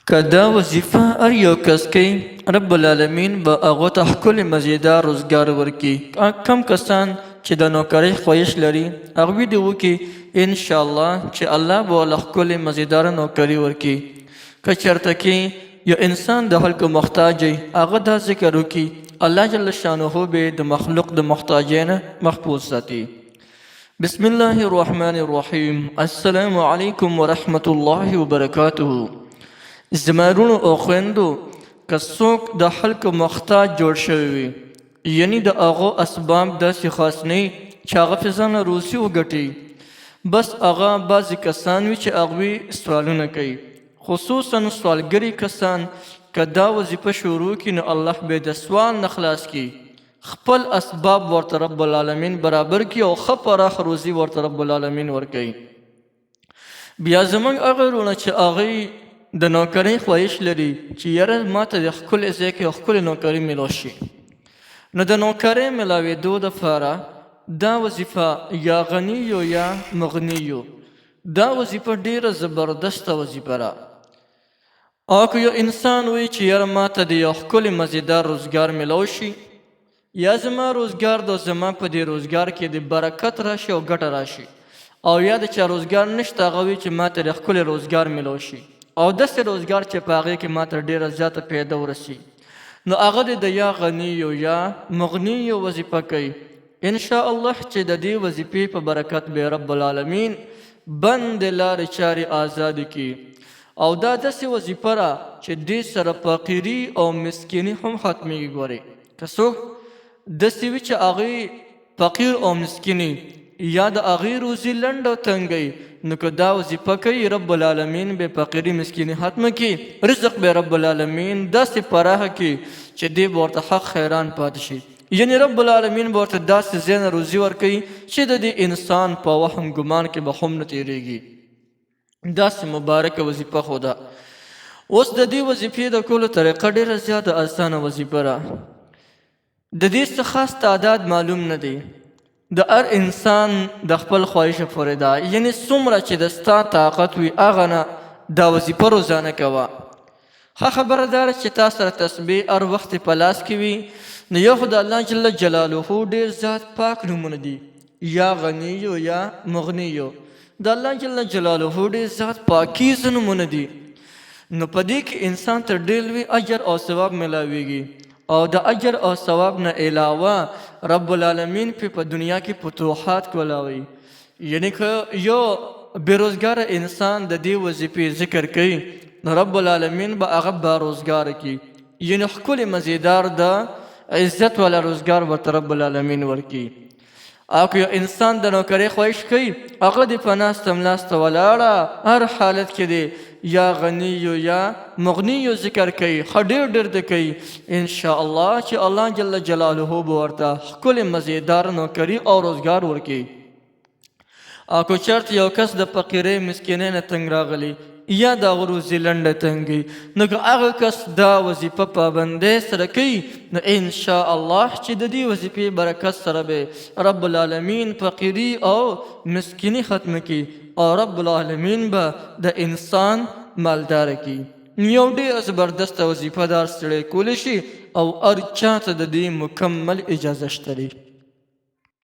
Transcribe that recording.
که دا وظیفه هر یو کس کوي، رب العالمین به هغو ته ښکلی مزیدار روزګار ورکړي. کم کسان چې د نوکرۍ خواهش لري هغوی دې وکړي انشاءالله چې الله به ورله ښکلې مزیداره نوکري ورکړي. که چېرته کې یو انسان د خلکو محتاج وي هغه دا ذکر وکړي، الله جل شانه به د مخلوق د محتاجۍ نه محفوظ ساتي. بسم الله الرحمن الرحیم. السلام علیکم ورحمة الله وبرکاته. زمارونو او خویندو، که څوک د خلکو محتاج جوړ شوی وي، یعنی د هغو اسباب داسې خاص نه وي چې هغه پې ځانله روزي وګټي، بس هغه بعضې کسان وي چې هغوی سوالونه کوي، خصوصا سوالګري کسان که دا وظیفه شروع کړي نو الله به د سوال نه خلاص کړي، خپل اسباب ورته رب العالمین برابر کړي او ښه پراخ روزي ورته رب العالمین ورکوي. بیا زموږ هغه وروڼه چې هغوی د نوکرۍ خواهش لري چې یاره ما ته د ښکلې ځای کې یو ښکلې نوکري میلاو شي، نو د نوکرۍ میلاوېدو دپاره دا وظیفه یا غني یو یا مغني یو، دا وظیفه ډیره زبردسته وظیفه ده. او که یو انسان وایي چې یاره ما ته د یو ښکلې مزیدار روزګار میلاو شي، یا زما روزګار د زما په دې روزګار کې د برکت راشي او ګټه راشي، او یا د چا روزګار نشته هغه وایي چې ما ته د ښکلې روزګار میلاو شي او داسې روزګار چې په هغې کې ما ته ډېره زیاته پیدا ورسي، نو هغه د یا غني یو یا مغني یو وظیفه کوي. انشاءالله چې د دې وظیفې په برکت به رب العالمین بند لارې چارې آزادې کړي. او دا داسې وظیفه ده چې دې سره فقیري او مسکیني هم ختمېږي. ګورئ، که څوک داسې وي چې هغوی فقیر او مسکیني یا د هغې روزي لنډ او تنګی، نو که دا وظیفه کوي رب العالمین به فقیري مسکیني ختمه کړي، رزق به رب العالمین داسې پراخه کړي چې دی به ورته حق خیران پاتې شي، یعنی رب العالمین به ورته داسې ځای نه روزي ورکوي چې د دې انسان په وهم ګمان کې به هم نه تېرېږي. داسې مبارکه وظیفه خو ده. اوس د دې وظیفې د کولو طریقه ډېره زیاته اسانه وظیفه ده، د دې څه خاص تعداد معلوم نه دی، د هر انسان د خپل خواهشه پورې ده، یعنی څومره چې د ستا طاقت وي هغه نه دا وظیفه روزانه کوه. ښه خبره دا ده چې تا سره تسبیح هر وخت په لاس کې وي، نو یو خو د الله جل جلاله ډېر ذات پاک نومونه دي، یا غني یو یا مغني یو، د الله جل جلاله ډېر ذات پاکیزه نومونه دي، نو په دې کې انسان ته ډېر لوی اجر او ثواب میلاویږي. او د اجر او ثواب نه علاوه رب العالمین په دنیا کې فتوحات کولاوي. یعنی که یو بېروزګاره انسان د دې وظیفې ذکر کوي نو رب العالمین به هغه باروزګاره کړي، یعنی ښکلې مزیدار د عزت والا روزګار ورته رب العالمین ورکړي. او که یو انسان د نوکرۍ خواهش کوي هغه دې په ناسته ملاسته ولاړه هر حالت کې دی یا غني یو یا مغني یو ذکر کوي، ښه ډېر ډېر د کوي، انشاءالله چې الله جل جلاله به ورته ښکلې مزیدار نوکري او روزګار ورکړي. او که چېرته یو کس د فقیرۍ مسکینۍ نه تنګ راغلی یا د هغه روزي لنډه تنګي، نو که هغه کس دا وظیفه پابندۍ سره کوي نو انشاءالله چې د دې وظیفې برکت سره به رب العالمین فقیري او مسکیني ختمه کړي او رب العالمین به د انسان مالداره کړي. یو ډېره زبردسته وظیفه دار سړی کولی شي او هر چا ته د دې مکمل اجازه شته دی.